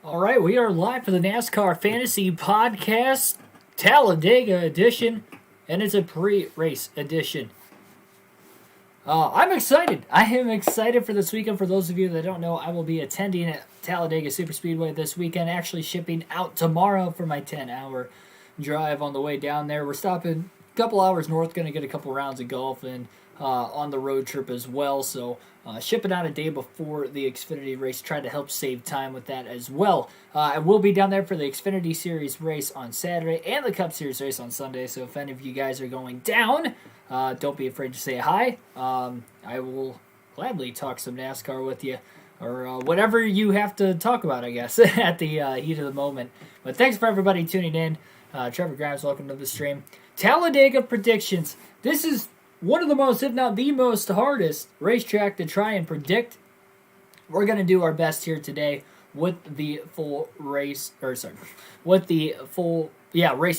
All right, we are live for the NASCAR Fantasy Podcast, Talladega edition, and it's a pre-race edition. I'm excited. I am excited for this weekend. For those of you that don't know, I will be attending at Talladega Superspeedway this weekend, actually shipping out tomorrow for my 10-hour drive on the way down there. We're stopping a couple hours north, going to get a couple rounds of golf and on the road trip as well, so shipping out a day before the Xfinity race, trying to help save time with that as well. I will be down there for the Xfinity Series race on Saturday and the Cup Series race on Sunday, so if any of you guys are going down, don't be afraid to say hi. I will gladly talk some NASCAR with you, or whatever you have to talk about, I guess, at the heat of the moment. But thanks for everybody tuning in. Trevor Grimes, welcome to the stream. Talladega predictions. This is one of the most, if not the most hardest racetrack to try and predict. We're going to do our best here today with the full race, race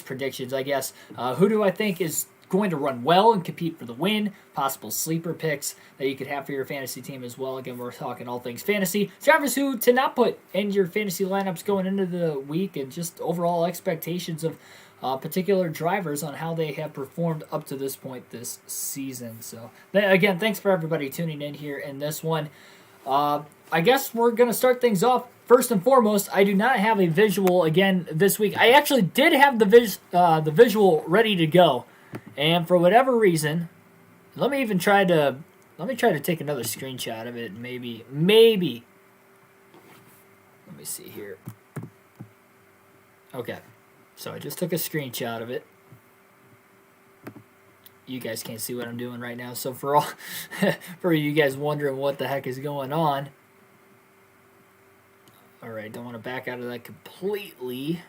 predictions, I guess. Who do I think is going to run well and compete for the win? Possible sleeper picks that you could have for your fantasy team as well. Again, we're talking all things fantasy. Drivers who to not put in your fantasy lineups going into the week, and just overall expectations of particular drivers on how they have performed up to this point this season. So, again, thanks for everybody tuning in here in this one. I guess we're going to start things off. First and foremost, I do not have a visual again this week. I actually did have the visual ready to go, and for whatever reason, let me try to take another screenshot of it. Maybe. Let me see here. Okay. So I just took a screenshot of it. You guys can't see what I'm doing right now. So for you guys wondering what the heck is going on. All right, don't want to back out of that completely.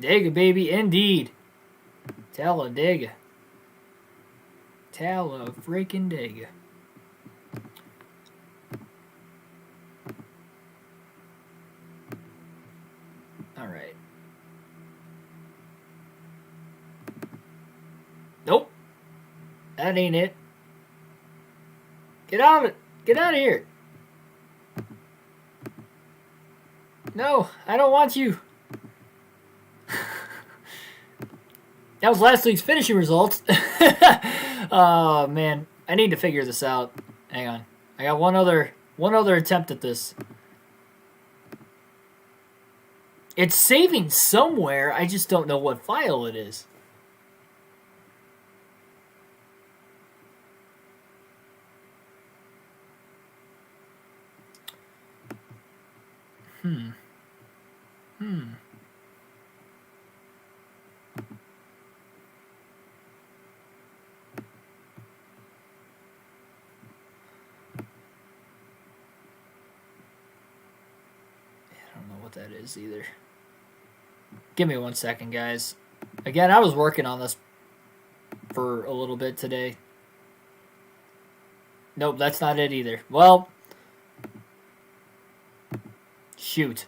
Dega, baby, indeed. Talladega. Talla-freaking-Dega. All right. Nope. That ain't it. Get out of here. No, I don't want you. That was last week's finishing results. Oh, man. I need to figure this out. Hang on. I got one other attempt at this. It's saving somewhere. I just don't know what file it is. I don't know what that is either. Give me 1 second, guys. Again, I was working on this for a little bit today. Nope, that's not it either. Well, shoot.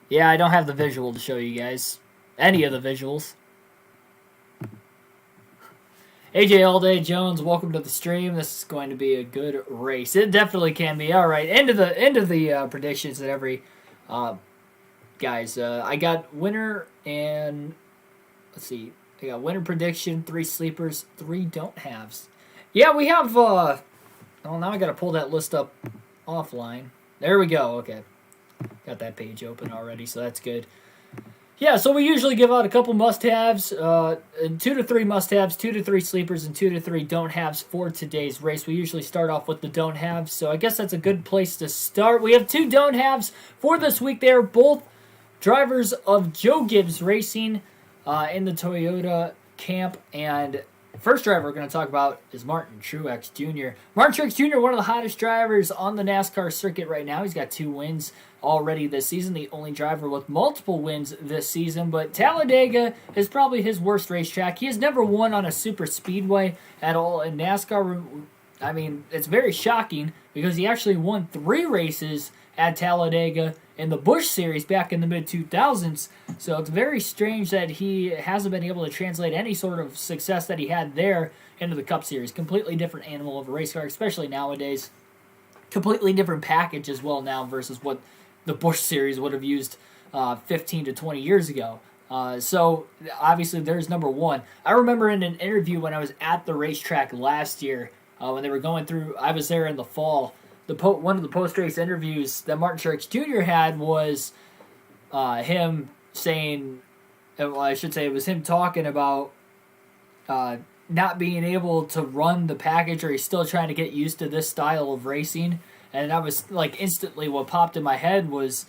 Yeah, I don't have the visual to show you guys. Any of the visuals. AJ All Day Jones, welcome to the stream. This is going to be a good race. It definitely can be. All right, end of the predictions at every guys. I got winner and let's see. I got winner prediction, 3 sleepers, 3 don't haves. Yeah, we have. Oh, now I got to pull that list up offline. There we go. Okay, got that page open already, so that's good. Yeah, so we usually give out a couple must-haves, 2 to 3 must-haves, 2 to 3 sleepers, and 2 to 3 don't-haves for today's race. We usually start off with the don't-haves, so I guess that's a good place to start. We have 2 don't-haves for this week. They are both drivers of Joe Gibbs Racing in the Toyota camp, and first driver we're going to talk about is Martin Truex Jr. Martin Truex Jr., one of the hottest drivers on the NASCAR circuit right now. He's got 2 wins already this season, the only driver with multiple wins this season, but Talladega is probably his worst racetrack. He has never won on a super speedway at all in NASCAR. I mean, it's very shocking because he actually won 3 races at Talladega in the Busch Series back in the mid-2000s. So it's very strange that he hasn't been able to translate any sort of success that he had there into the Cup Series. Completely different animal of a race car, especially nowadays. Completely different package as well now versus what the Busch Series would have used 15 to 20 years ago. So obviously there's number one. I remember in an interview when I was at the racetrack last year when they were going through, I was there in the fall. One of the post-race interviews that Martin Truex Jr. had was him saying, well, I should say it was him talking about not being able to run the package, or he's still trying to get used to this style of racing. And I was like, instantly what popped in my head was,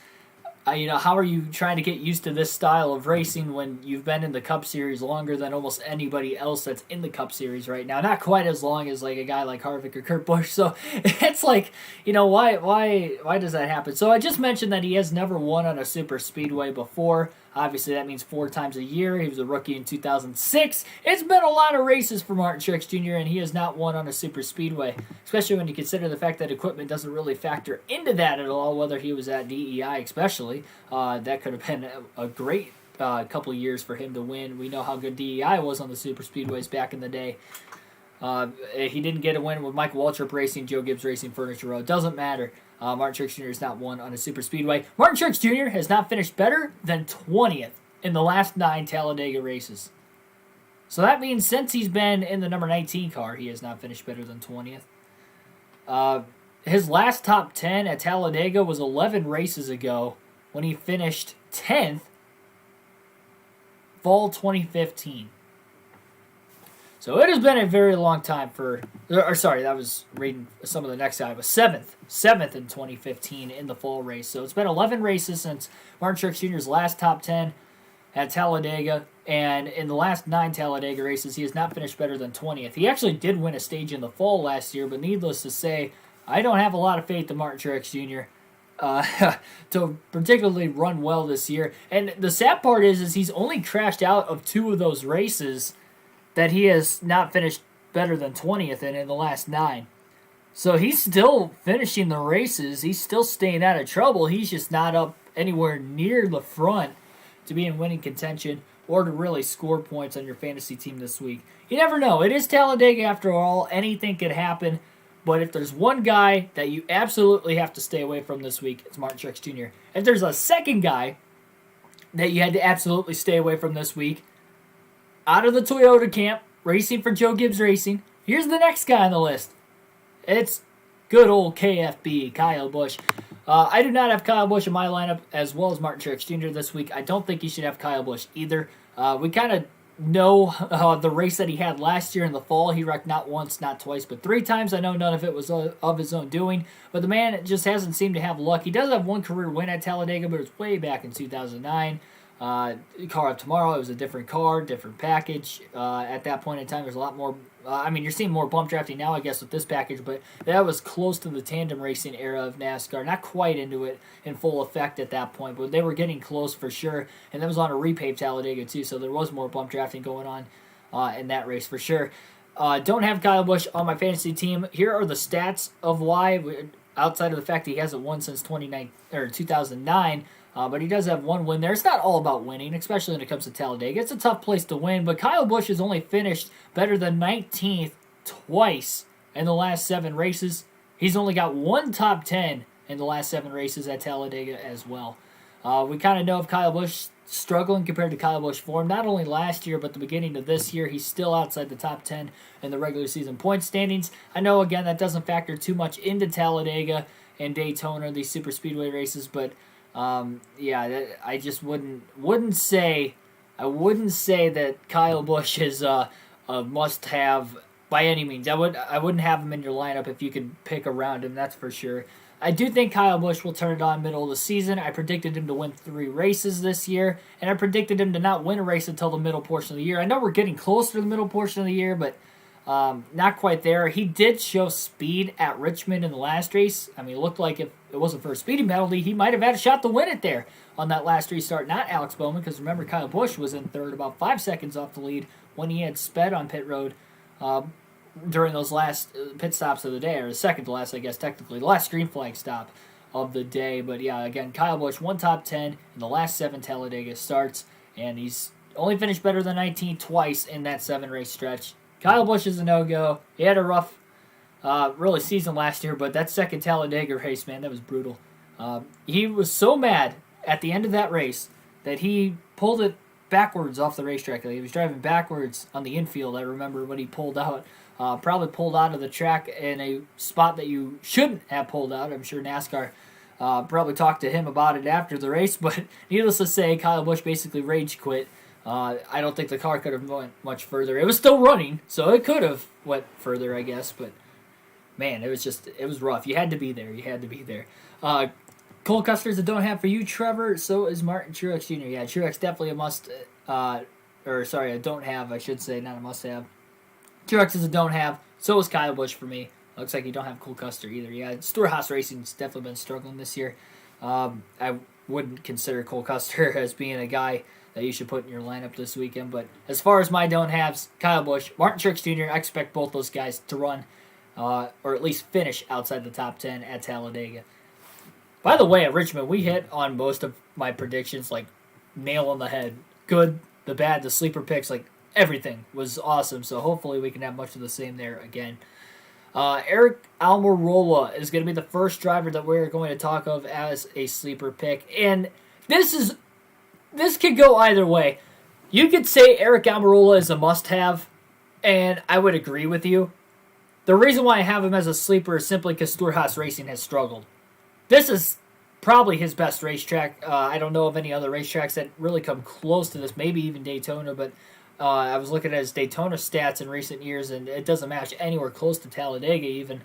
how are you trying to get used to this style of racing when you've been in the Cup Series longer than almost anybody else that's in the Cup Series right now? Not quite as long as like a guy like Harvick or Kurt Busch. So it's like, why does that happen? So I just mentioned that he has never won on a super speedway before. Obviously, that means 4 times a year. He was a rookie in 2006. It's been a lot of races for Martin Truex Jr., and he has not won on a super speedway, especially when you consider the fact that equipment doesn't really factor into that at all, whether he was at DEI especially. That could have been a great couple years for him to win. We know how good DEI was on the super speedways back in the day. He didn't get a win with Michael Waltrip Racing, Joe Gibbs Racing, Furniture Row. Doesn't matter. Martin Truex Jr. has not won on a super speedway. Martin Truex Jr. has not finished better than 20th in the last 9 Talladega races. So that means since he's been in the number 19 car, he has not finished better than 20th. His last top 10 at Talladega was 11 races ago when he finished 10th, fall 2015. So it has been a very long time that was reading some of the next guy, was 7th in 2015 in the fall race. So it's been 11 races since Martin Truex Jr.'s last top 10 at Talladega, and in the last 9 Talladega races, he has not finished better than 20th. He actually did win a stage in the fall last year, but needless to say, I don't have a lot of faith in Martin Truex Jr. To particularly run well this year. And the sad part is he's only crashed out of 2 of those races that he has not finished better than 20th in the last 9. So he's still finishing the races. He's still staying out of trouble. He's just not up anywhere near the front to be in winning contention or to really score points on your fantasy team this week. You never know. It is Talladega after all. Anything could happen. But if there's one guy that you absolutely have to stay away from this week, it's Martin Truex Jr. If there's a second guy that you had to absolutely stay away from this week, out of the Toyota camp, racing for Joe Gibbs Racing, here's the next guy on the list. It's good old KFB, Kyle Busch. I do not have Kyle Busch in my lineup as well as Martin Truex Jr. this week. I don't think you should have Kyle Busch either. We kind of know the race that he had last year in the fall. He wrecked not once, not twice, but 3 times. I know none of it was of his own doing, but the man just hasn't seemed to have luck. He does have one career win at Talladega, but it was way back in 2009. Car Up Tomorrow, it was a different car, different package. At that point in time, there's a lot more. You're seeing more bump drafting now, I guess, with this package, but that was close to the tandem racing era of NASCAR. Not quite into it in full effect at that point, but they were getting close for sure. And that was on a repaved Talladega, too, so there was more bump drafting going on in that race for sure. Don't have Kyle Busch on my fantasy team. Here are the stats of why, outside of the fact that he hasn't won since 2009. But he does have one win there. It's not all about winning, especially when it comes to Talladega. It's a tough place to win, but Kyle Busch has only finished better than 19th twice in the last 7 races. He's only got 1 top 10 in the last 7 races at Talladega as well. We kind of know of Kyle Busch struggling compared to Kyle Busch form, not only last year, but the beginning of this year. He's still outside the top 10 in the regular season point standings. I know, again, that doesn't factor too much into Talladega and Daytona, these super speedway races, but I just wouldn't say that Kyle Busch is a must-have by any means. I wouldn't have him in your lineup if you could pick around him, that's for sure. I do think Kyle Busch will turn it on middle of the season. I predicted him to win 3 races this year, and I predicted him to not win a race until the middle portion of the year. I know we're getting close to the middle portion of the year, but not quite there. He did show speed at Richmond in the last race. It looked like if it wasn't for a speeding penalty, he might have had a shot to win it there on that last restart. Not Alex Bowman, because remember, Kyle Busch was in third, about 5 seconds off the lead when he had sped on pit road during those last pit stops of the day, or the second to last, I guess, technically, the last green flag stop of the day. But yeah, again, Kyle Busch, one top 10 in the last 7 Talladega starts, and he's only finished better than 19 twice in that 7-race stretch. Kyle Busch is a no-go. He had a rough really season last year, but that second Talladega race, man, that was brutal. He was so mad at the end of that race that he pulled it backwards off the racetrack. He was driving backwards on the infield. I remember when he pulled out. Probably pulled out of the track in a spot that you shouldn't have pulled out. I'm sure NASCAR probably talked to him about it after the race, but needless to say, Kyle Busch basically rage quit. I don't think the car could have went much further. It was still running, so it could have went further, I guess, but man, it was rough. You had to be there. Cole Custer's a don't have for you, Trevor. So is Martin Truex Jr. Yeah, Truex definitely a must, a don't have, I should say, not a must have. Truex is a don't have. So is Kyle Busch for me. Looks like you don't have Cole Custer either. Yeah, Stewart-Haas Racing's definitely been struggling this year. I wouldn't consider Cole Custer as being a guy that you should put in your lineup this weekend. But as far as my don't haves, Kyle Busch, Martin Truex Jr., I expect both those guys to run or at least finish outside the top 10 at Talladega. By the way, at Richmond, we hit on most of my predictions, like nail on the head. Good, the bad, the sleeper picks, like everything was awesome. So hopefully we can have much of the same there again. Eric Almirola is going to be the first driver that we're going to talk of as a sleeper pick. And this could go either way. You could say Eric Almirola is a must-have, and I would agree with you. The reason why I have him as a sleeper is simply because Stewart-Haas Racing has struggled. This is probably his best racetrack. I don't know of any other racetracks that really come close to this, maybe even Daytona, but I was looking at his Daytona stats in recent years, and it doesn't match anywhere close to Talladega even.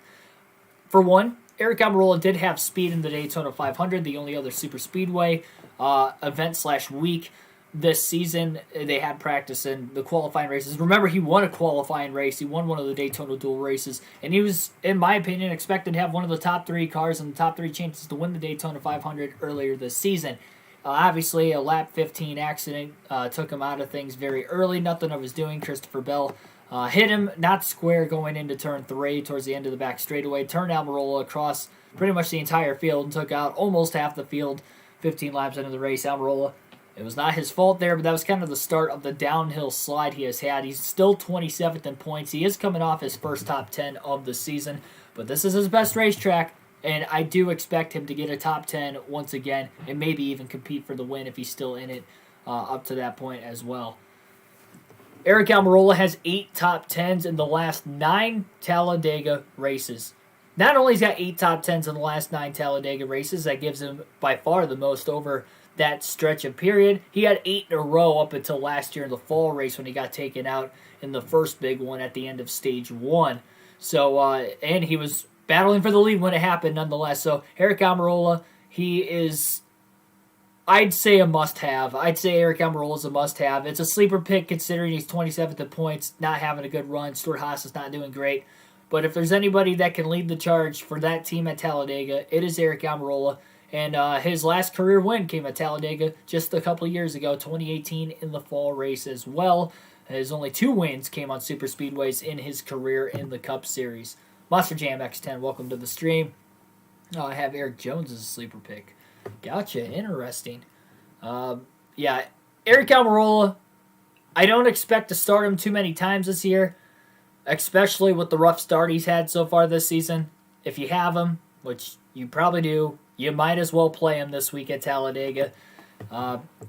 For one, Eric Almirola did have speed in the Daytona 500, the only other super speedway event/week this season. They had practice in the qualifying races. Remember, he won a qualifying race. He won one of the Daytona dual races, and he was, in my opinion, expected to have one of the top 3 cars and the top 3 chances to win the Daytona 500 earlier this season. Obviously, a lap 15 accident took him out of things very early. Nothing of his doing. Christopher Bell hit him, not square, going into turn 3 towards the end of the back straightaway. Turned Almirola across pretty much the entire field and took out almost half the field 15 laps into the race. Almirola, it was not his fault there, but that was kind of the start of the downhill slide he has had. He's still 27th in points. He is coming off his first top 10 of the season, but this is his best racetrack. And I do expect him to get a top 10 once again and maybe even compete for the win if he's still in it up to that point as well. Eric Almirola has 8 top 10s in the last 9 Talladega races. Not only has he got 8 top 10s in the last 9 Talladega races, that gives him by far the most over that stretch of period. He had 8 in a row up until last year in the fall race when he got taken out in the first big one at the end of stage 1. So, and he was battling for the lead when it happened nonetheless. So Eric Almirola, he is, I'd say, a must-have. I'd say Eric Almirola is a must-have. It's a sleeper pick considering he's 27th in points, not having a good run. Stewart-Haas is not doing great. But if there's anybody that can lead the charge for that team at Talladega, it is Eric Almirola. And his last career win came at Talladega just a couple of years ago, 2018, in the fall race as well. His only 2 wins came on super speedways in his career in the Cup Series. Monster Jam X10, welcome to the stream. I have Eric Jones as a sleeper pick. Gotcha, interesting. Yeah, Eric Almirola, I don't expect to start him too many times this year, especially with the rough start he's had so far this season. If you have him, which you probably do, you might as well play him this week at Talladega.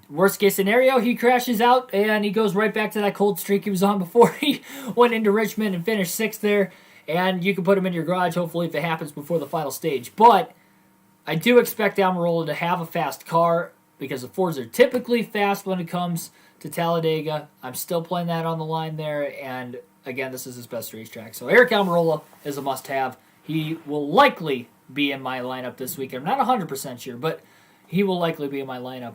Worst case scenario, he crashes out and he goes right back to that cold streak he was on before he went into Richmond and finished 6th there. And you can put him in your garage, hopefully, if it happens before the final stage. But I do expect Almirola to have a fast car because the Fords are typically fast when it comes to Talladega. I'm still playing that on the line there. And, again, this is his best racetrack. So Eric Almirola is a must-have. He will likely be in my lineup this week. I'm not 100% sure, but he will likely be in my lineup.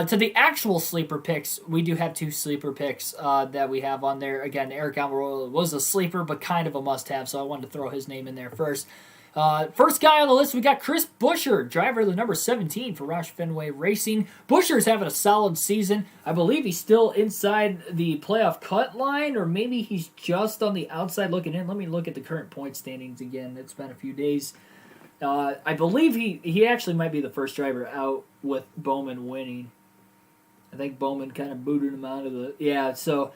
To the actual sleeper picks, we do have 2 sleeper picks that we have on there. Again, Eric Almirola was a sleeper, but kind of a must-have, so I wanted to throw his name in there first. First guy on the list, we got Chris Buescher, driver of the number 17 for Roush Fenway Racing. Buescher's having a solid season. I believe he's still inside the playoff cut line, or maybe he's just on the outside looking in. Let me look at the current point standings again. It's been a few days. I believe he actually might be the first driver out with Bowman winning. I think Bowman kind of booted him out of the... Yeah, so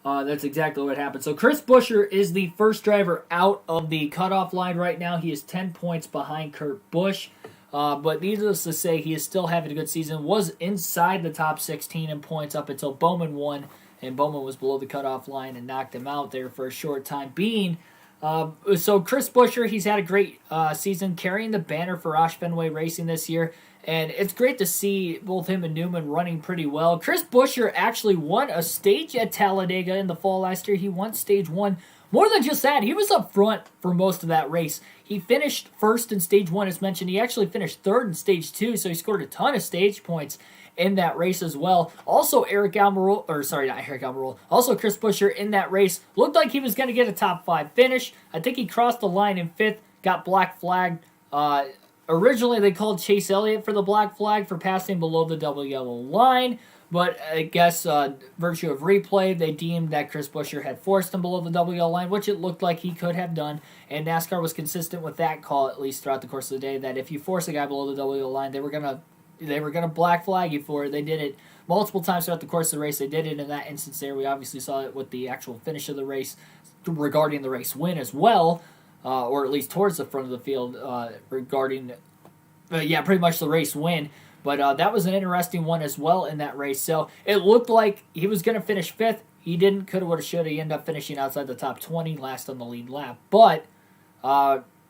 that's exactly what happened. So Chris Buescher is the first driver out of the cutoff line right now. He is 10 points behind Kurt Busch. But needless to say, he is still having a good season. Was inside the top 16 in points up until Bowman won. And Bowman was below the cutoff line and knocked him out there for a short time being. So Chris Buescher, he's had a great season carrying the banner for Roush Fenway Racing this year. And it's great to see both him and Newman running pretty well. Chris Buescher actually won a stage at Talladega in the fall last year. He won stage 1. More than just that, he was up front for most of that race. He finished first in stage 1, as mentioned. He actually finished third in stage 2, so he scored a ton of stage points in that race as well. Also, Also, Chris Buescher in that race looked like he was going to get a top 5 finish. I think he crossed the line in 5th, got black flagged. Originally, they called Chase Elliott for the black flag for passing below the double yellow line. But I guess, virtue of replay, they deemed that Chris Buescher had forced him below the double yellow line, which it looked like he could have done. And NASCAR was consistent with that call, at least throughout the course of the day, that if you force a guy below the double yellow line, they were gonna black flag you for it. They did it multiple times throughout the course of the race. They did it in that instance there. We obviously saw it with the actual finish of the race regarding the race win as well, or at least towards the front of the field regarding, pretty much the race win. But that was an interesting one as well in that race. So it looked like he was going to finish 5th. He didn't. Coulda, woulda, shoulda. He ended up finishing outside the top 20, last on the lead lap. But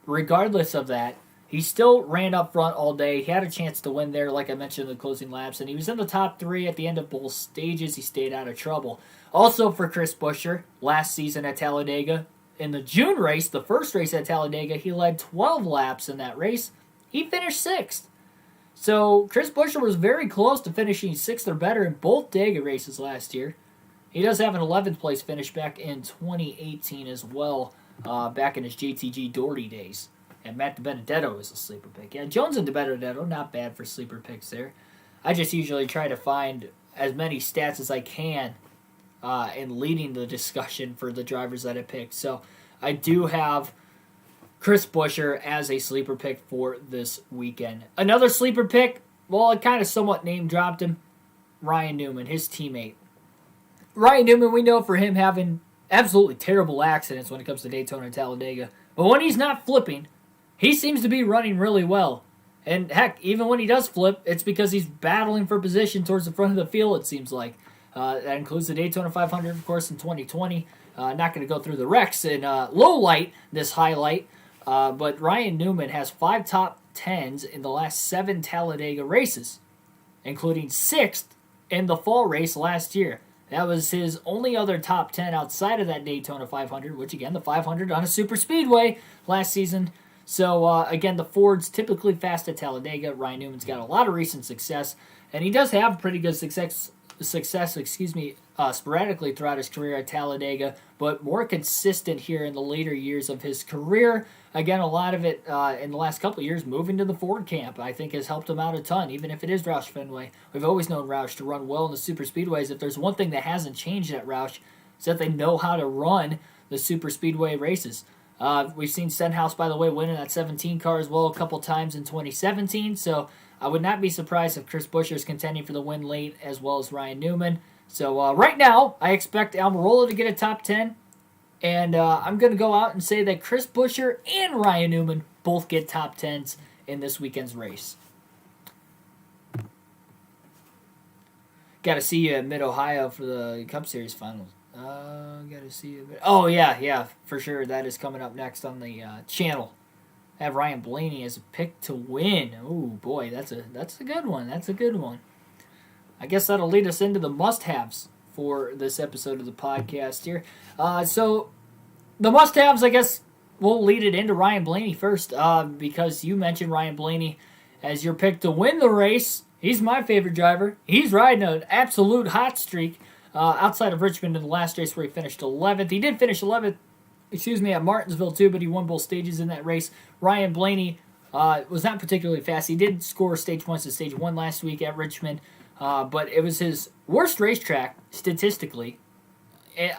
regardless of that, he still ran up front all day. He had a chance to win there, like I mentioned in the closing laps. And he was in the top 3 at the end of both stages. He stayed out of trouble. Also for Chris Buescher, last season at Talladega, in the June race, the first race at Talladega, he led 12 laps in that race. He finished 6th. So Chris Buescher was very close to finishing 6th or better in both Dega races last year. He does have an 11th place finish back in 2018 as well, back in his JTG Doherty days. And Matt DiBenedetto is a sleeper pick. Yeah, Jones and DiBenedetto, not bad for sleeper picks there. I just usually try to find as many stats as I can in leading the discussion for the drivers that I picked. So I do have Chris Buescher as a sleeper pick for this weekend. Another sleeper pick, well, I kind of somewhat name-dropped him, Ryan Newman, his teammate. Ryan Newman, we know for him having absolutely terrible accidents when it comes to Daytona and Talladega. But when he's not flipping, he seems to be running really well. And heck, even when he does flip, it's because he's battling for position towards the front of the field, it seems like. That includes the Daytona 500, of course, in 2020. Not going to go through the wrecks in low light, this highlight. But Ryan Newman has 5 top 10s in the last 7 Talladega races, including 6th in the fall race last year. That was his only other top 10 outside of that Daytona 500, which again, the 500 on a super speedway last season. So again, the Ford's typically fast at Talladega. Ryan Newman's got a lot of recent success, and he does have pretty good success, sporadically throughout his career at Talladega, but more consistent here in the later years of his career. Again, a lot of it in the last couple of years moving to the Ford camp, I think, has helped him out a ton, even if it is Roush Fenway. We've always known Roush to run well in the super speedways. If there's one thing that hasn't changed at Roush, it's that they know how to run the super speedway races. We've seen Stenhouse, by the way, winning that 17 car as well a couple times in 2017, so I would not be surprised if Chris Buescher is contending for the win late, as well as Ryan Newman. So right now, I expect Almirola to get a top 10, and I'm going to go out and say that Chris Buescher and Ryan Newman both get top 10s in this weekend's race. Got to see you at Mid-Ohio for the Cup Series Finals. Got to see you. Oh, yeah, for sure. That is coming up next on the channel. I have Ryan Blaney as a pick to win. Oh, boy, that's a good one. That's a good one. I guess that'll lead us into the must-haves for this episode of the podcast here. So the must-haves, I guess, we'll lead it into Ryan Blaney first, because you mentioned Ryan Blaney as your pick to win the race. He's my favorite driver. He's riding an absolute hot streak outside of Richmond in the last race where he finished 11th. He did finish 11th, at Martinsville too, but he won both stages in that race. Ryan Blaney was not particularly fast. He did score stage points at stage 1 last week at Richmond, but it was his worst racetrack statistically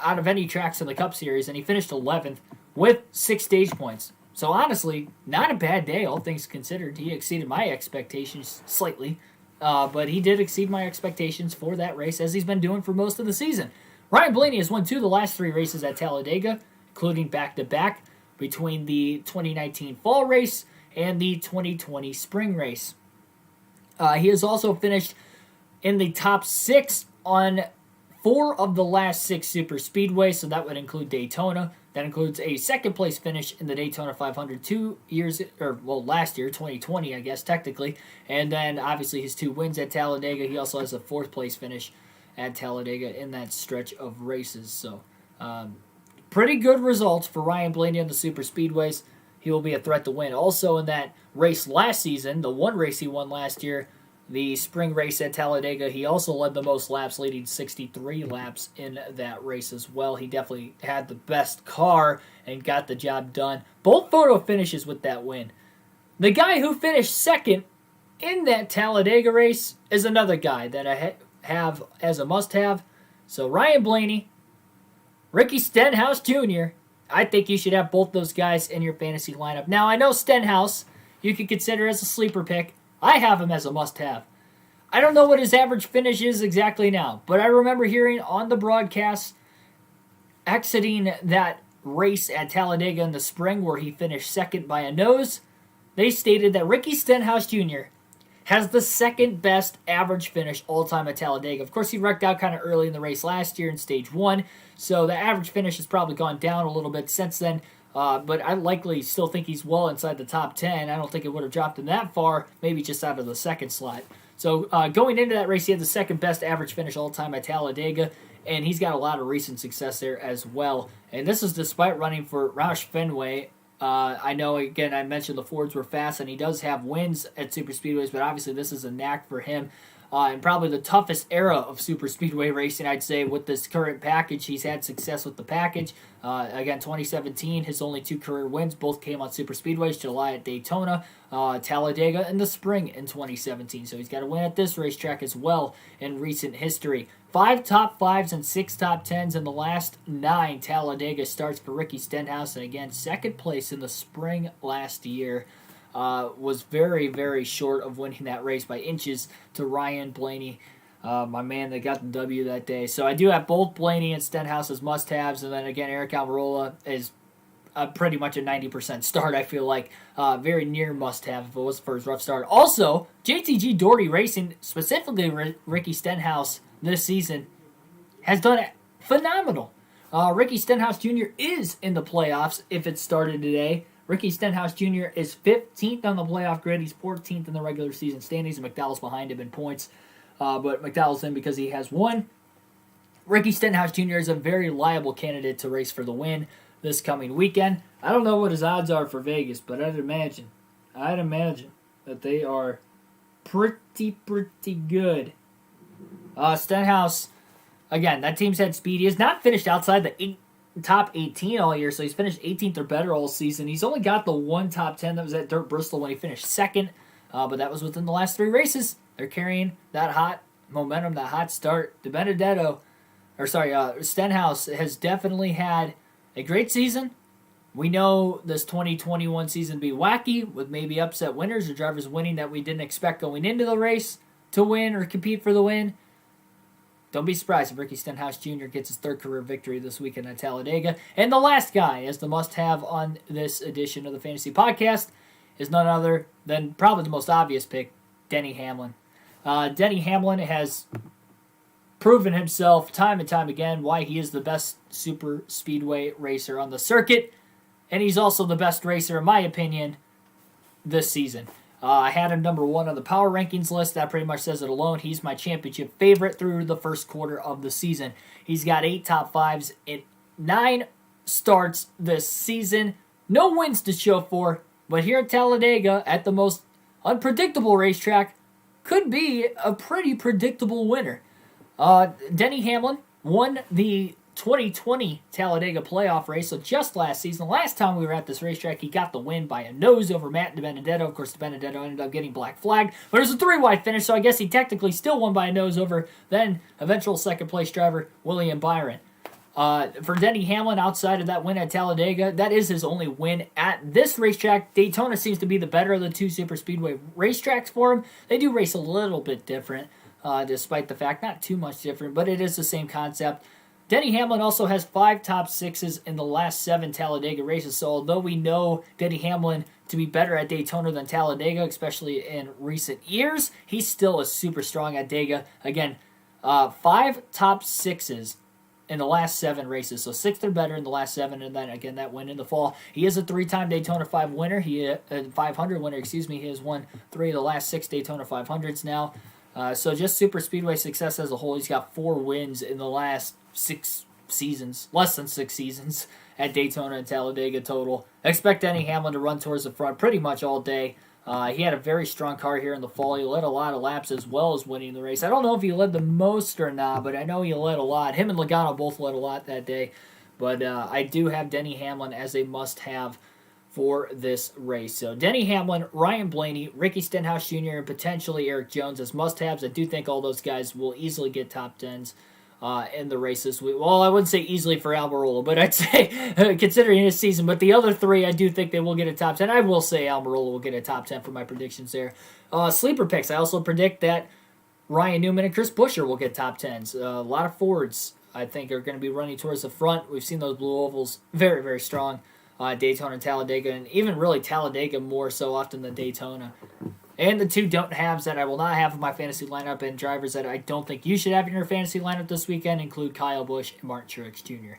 out of any tracks in the Cup Series, and he finished 11th with 6 stage points. So honestly, not a bad day, all things considered. He exceeded my expectations slightly, but he did exceed my expectations for that race, as he's been doing for most of the season. Ryan Blaney has won 2 of the last 3 races at Talladega, including back-to-back between the 2019 fall race and the 2020 spring race. He has also finished in the top 6 on 4 of the last 6 super speedways, so that would include Daytona. That includes a second-place finish in the Daytona 500 last year, 2020, I guess, technically. And then, obviously, his 2 wins at Talladega. He also has a 4th-place finish at Talladega in that stretch of races. So, pretty good results for Ryan Blaney on the super speedways. He will be a threat to win. Also, in that race last season, the one race he won last year, the spring race at Talladega, he also led the most laps, leading 63 laps in that race as well. He definitely had the best car and got the job done. Both photo finishes with that win. The guy who finished second in that Talladega race is another guy that I have as a must-have. So Ryan Blaney, Ricky Stenhouse Jr., I think you should have both those guys in your fantasy lineup. Now, I know Stenhouse you could consider as a sleeper pick. I have him as a must-have. I don't know what his average finish is exactly now, but I remember hearing on the broadcast exiting that race at Talladega in the spring where he finished second by a nose, they stated that Ricky Stenhouse Jr. has the second best average finish all-time at Talladega. Of course, he wrecked out kind of early in the race last year in Stage 1, so the average finish has probably gone down a little bit since then. But I likely still think he's well inside the top 10. I don't think it would have dropped him that far, maybe just out of the second slot. So going into that race, he had the second best average finish all time at Talladega, and he's got a lot of recent success there as well. And this is despite running for Roush Fenway. I know, again, I mentioned the Fords were fast, and he does have wins at super speedways, but obviously this is a knack for him. And probably the toughest era of super speedway racing, I'd say, with this current package. He's had success with the package. Again, 2017, his only 2 career wins both came on super speedways, July at Daytona, Talladega in the spring in 2017. So he's got a win at this racetrack as well in recent history. 5 top 5s and 6 top 10s in the last 9 Talladega starts for Ricky Stenhouse. And again, second place in the spring last year. Was very, very short of winning that race by inches to Ryan Blaney, my man that got the W that day. So I do have both Blaney and Stenhouse as must-haves, and then again, Eric Almirola is pretty much a 90% start, I feel like. Very near must-have if it was for his rough start. Also, JTG Doherty Racing, specifically Ricky Stenhouse this season, has done phenomenal. Ricky Stenhouse Jr. is in the playoffs if it started today. Ricky Stenhouse Jr. is 15th on the playoff grid. He's 14th in the regular season standings, and McDowell's behind him in points. But McDowell's in because he has won. Ricky Stenhouse Jr. is a very liable candidate to race for the win this coming weekend. I don't know what his odds are for Vegas, but I'd imagine that they are pretty good. Stenhouse, again, that team's had speed. He has not finished outside the top 18 all year, so he's finished 18th or better all season. He's only got the 1 top 10 that was at Dirt Bristol when he finished second, but that was within the last 3 races. They're carrying that hot momentum, that hot start. Stenhouse has definitely had a great season. We know this 2021 season be wacky, with maybe upset winners or drivers winning that we didn't expect going into the race to win or compete for the win. Don't be surprised if Ricky Stenhouse Jr. gets his 3rd career victory this weekend at Talladega. And the last guy, as the must-have on this edition of the Fantasy Podcast, is none other than probably the most obvious pick, Denny Hamlin. Denny Hamlin has proven himself time and time again why he is the best super speedway racer on the circuit. And he's also the best racer, in my opinion, this season. I had him number 1 on the power rankings list. That pretty much says it alone. He's my championship favorite through the first quarter of the season. He's got 8 top 5s in 9 starts this season. No wins to show for, but here at Talladega, at the most unpredictable racetrack, could be a pretty predictable winner. Denny Hamlin won the 2020 Talladega playoff race, so just last season. Last time we were at this racetrack, he got the win by a nose over Matt DiBenedetto. Of course, DiBenedetto ended up getting black flagged, but it was a 3-wide finish, so I guess he technically still won by a nose over then eventual second-place driver William Byron. For Denny Hamlin, outside of that win at Talladega, that is his only win at this racetrack. Daytona seems to be the better of the two super speedway racetracks for him. They do race a little bit different, despite the fact not too much different, but it is the same concept. Denny Hamlin also has 5 top 6s in the last 7 Talladega races. So although we know Denny Hamlin to be better at Daytona than Talladega, especially in recent years, he still is super strong at Dega. Again, 5 top 6s in the last 7 races. So 6 or better in the last 7, and then again that win in the fall. He is a 3-time Daytona 500 winner. He has won 3 of the last 6 Daytona 500s now. So just super speedway success as a whole. He's got 4 wins in the last 6 seasons, less than 6 seasons at Daytona and Talladega total. Expect Denny Hamlin to run towards the front pretty much all day. He had a very strong car here in the fall. He led a lot of laps as well as winning the race. I don't know if he led the most or not, but I know he led a lot. Him and Logano both led a lot that day. But I do have Denny Hamlin as a must-have for this race. So Denny Hamlin, Ryan Blaney, Ricky Stenhouse Jr., and potentially Eric Jones as must-haves. I do think all those guys will easily get top 10s. In the races. Well, I wouldn't say easily for Almirola, but I'd say considering his season. But the other 3, I do think they will get a top 10. I will say Almirola will get a top 10 for my predictions there. Sleeper picks. I also predict that Ryan Newman and Chris Buescher will get top 10s. A lot of Fords, I think, are going to be running towards the front. We've seen those blue ovals very, very strong. Daytona and Talladega, and even really Talladega more so often than Daytona. And the 2 don't haves that I will not have in my fantasy lineup, and drivers that I don't think you should have in your fantasy lineup this weekend include Kyle Busch and Martin Truex Jr.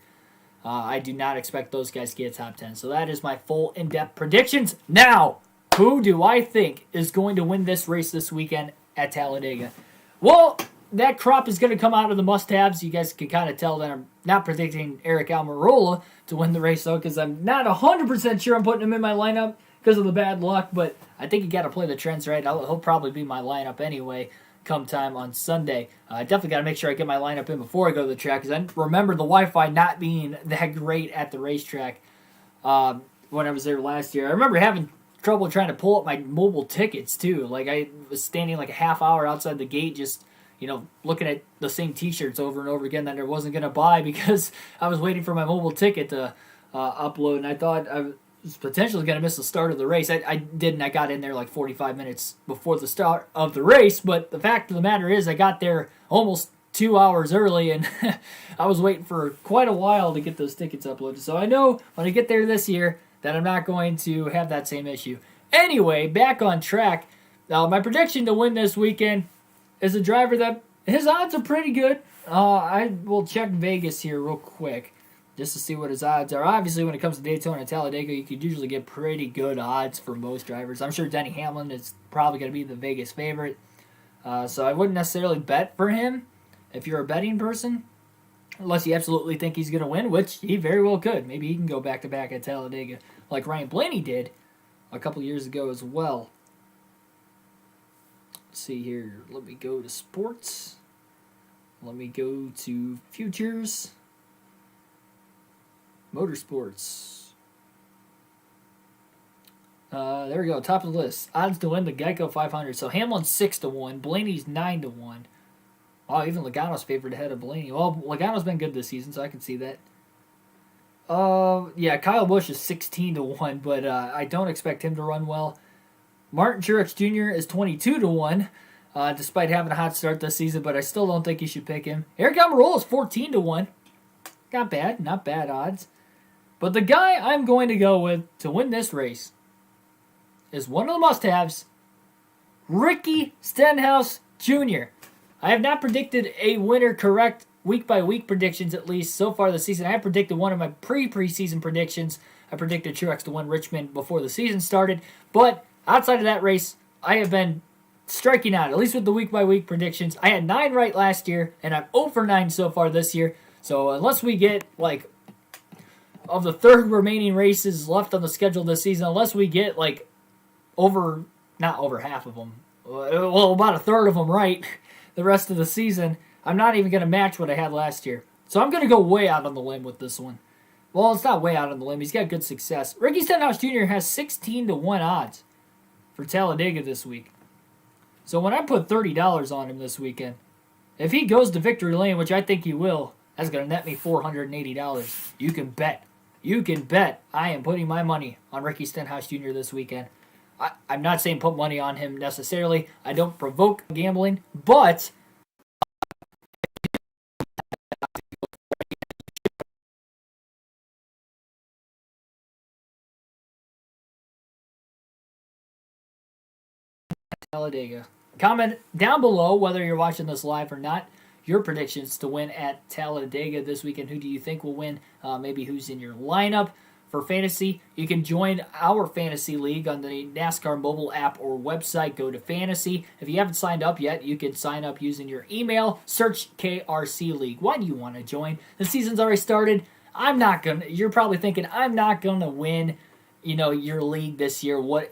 I do not expect those guys to get top 10. So that is my full in-depth predictions. Now, who do I think is going to win this race this weekend at Talladega? Well, that crop is going to come out of the must-haves. You guys can kind of tell that I'm not predicting Eric Almirola to win the race, though, because I'm not 100% sure I'm putting him in my lineup because of the bad luck, but I think you got to play the trends right. He'll probably be my lineup anyway come time on Sunday. I definitely got to make sure I get my lineup in before I go to the track, because I remember the Wi-Fi not being that great at the racetrack when I was there last year. I remember having trouble trying to pull up my mobile tickets, too. Like, I was standing like a half hour outside the gate just, looking at the same T-shirts over and over again that I wasn't going to buy because I was waiting for my mobile ticket to upload, and I thought I was potentially going to miss the start of the race. I didn't. I got in there like 45 minutes before the start of the race, but the fact of the matter is I got there almost 2 hours early, and I was waiting for quite a while to get those tickets uploaded. So I know when I get there this year that I'm not going to have that same issue. Anyway, back on track. My prediction to win this weekend is a driver that his odds are pretty good. I will check Vegas here real quick just to see what his odds are. Obviously, when it comes to Daytona and Talladega, you could usually get pretty good odds for most drivers. I'm sure Denny Hamlin is probably going to be the Vegas favorite. So I wouldn't necessarily bet for him if you're a betting person, unless you absolutely think he's going to win, which he very well could. Maybe he can go back-to-back at Talladega like Ryan Blaney did a couple years ago as well. Let's see here. Let me go to sports. Let me go to futures. Motorsports. There we go. Top of the list. Odds to win the Geico 500. So Hamlin's 6-1. Blaney's 9-1. Oh, even Logano's favored ahead of Blaney. Well, Logano's been good this season, so I can see that. Yeah, Kyle Busch is 16-1, but I don't expect him to run well. Martin Truex Jr. is 22-1, despite having a hot start this season, but I still don't think you should pick him. Eric Almirola is 14-1. Not bad odds. But the guy I'm going to go with to win this race is one of the must-haves, Ricky Stenhouse Jr. I have not predicted a winner correct week-by-week predictions, at least so far this season. I have predicted one of my preseason predictions. I predicted Truex to win Richmond before the season started. But outside of that race, I have been striking out, at least with the week-by-week predictions. I had 9 right last year, and I'm 0 for 9 so far this year. So unless we get, of the third remaining races left on the schedule this season, unless we get, not over half of them, well, about a third of them right the rest of the season, I'm not even going to match what I had last year. So I'm going to go way out on the limb with this one. Well, it's not way out on the limb. He's got good success. Ricky Stenhouse Jr. has 16-1 odds for Talladega this week. So when I put $30 on him this weekend, if he goes to victory lane, which I think he will, That's going to net me $480. You can bet. You can bet I am putting my money on Ricky Stenhouse Jr. this weekend. I'm not saying put money on him necessarily. I don't provoke gambling, but Talladega. Comment down below whether you're watching this live or not. Your predictions to win at Talladega this weekend. Who do you think will win? Maybe who's in your lineup for fantasy. You can join our fantasy league on the NASCAR mobile app or website. Go to fantasy. If you haven't signed up yet, you can sign up using your email. Search KRC League. Why do you want to join? The season's already started. You're probably thinking, I'm not gonna win, your league this year. What's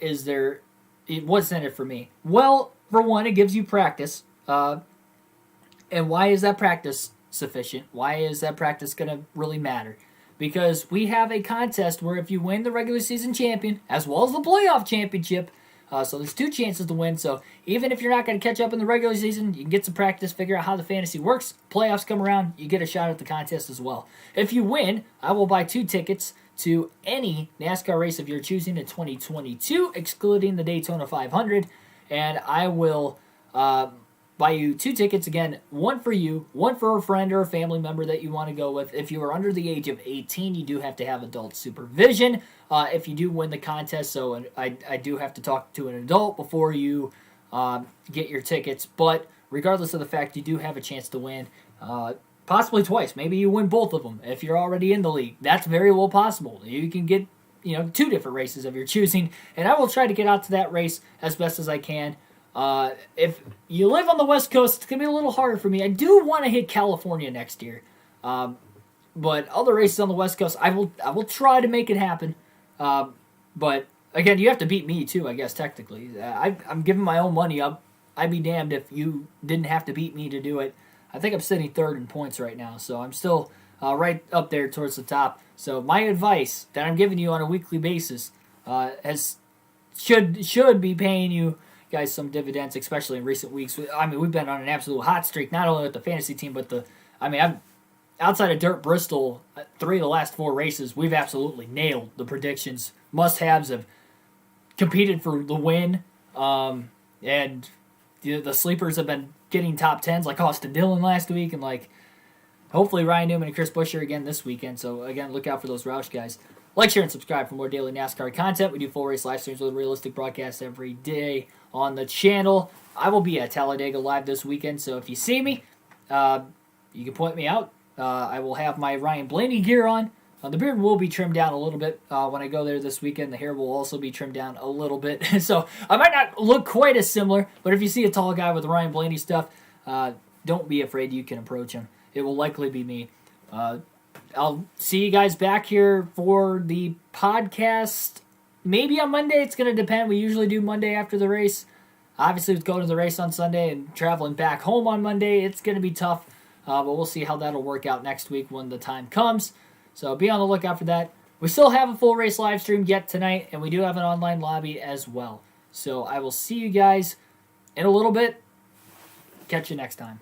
in it for me? Well, for one, it gives you practice. And why is that practice sufficient? Why is that practice going to really matter? Because we have a contest where if you win the regular season champion, as well as the playoff championship, so there's 2 chances to win. So even if you're not going to catch up in the regular season, you can get some practice, figure out how the fantasy works. Playoffs come around, you get a shot at the contest as well. If you win, I will buy 2 tickets to any NASCAR race of your choosing in 2022, excluding the Daytona 500, and I will buy you 2 tickets, again, one for you, one for a friend or a family member that you want to go with. If you are under the age of 18, you do have to have adult supervision if you do win the contest, so I do have to talk to an adult before you get your tickets, but regardless of the fact, you do have a chance to win, possibly twice. Maybe you win both of them if you're already in the league. That's very well possible. You can get 2 different races of your choosing, and I will try to get out to that race as best as I can. If you live on the West Coast, it's going to be a little harder for me. I do want to hit California next year. But other races on the West Coast, I will try to make it happen. But again, you have to beat me too, I guess, technically. I'm giving my own money up. I'd be damned if you didn't have to beat me to do it. I think I'm sitting 3rd in points right now, so I'm still right up there towards the top. So my advice that I'm giving you on a weekly basis should be paying you guys some dividends, especially in recent weeks. I mean, we've been on an absolute hot streak, not only with the fantasy team, but I've outside of Dirt Bristol, 3 of the last 4 races, we've absolutely nailed the predictions. Must-haves have competed for the win, and the sleepers have been getting top 10s like Austin Dillon last week, and hopefully Ryan Newman and Chris Buescher again this weekend. So again, look out for those Roush guys. Like, share, and subscribe for more daily NASCAR content. We do full race live streams with realistic broadcasts every day on the channel. I will be at Talladega Live this weekend, so if you see me, you can point me out. I will have my Ryan Blaney gear on. The beard will be trimmed down a little bit when I go there this weekend. The hair will also be trimmed down a little bit. So I might not look quite as similar, but if you see a tall guy with Ryan Blaney stuff, don't be afraid. You can approach him. It will likely be me. I'll see you guys back here for the podcast. Maybe on Monday. It's going to depend. We usually do Monday after the race. Obviously, with going to the race on Sunday and traveling back home on Monday, it's going to be tough. But we'll see how that'll work out next week when the time comes. So be on the lookout for that. We still have a full race live stream yet tonight, and we do have an online lobby as well. So I will see you guys in a little bit. Catch you next time.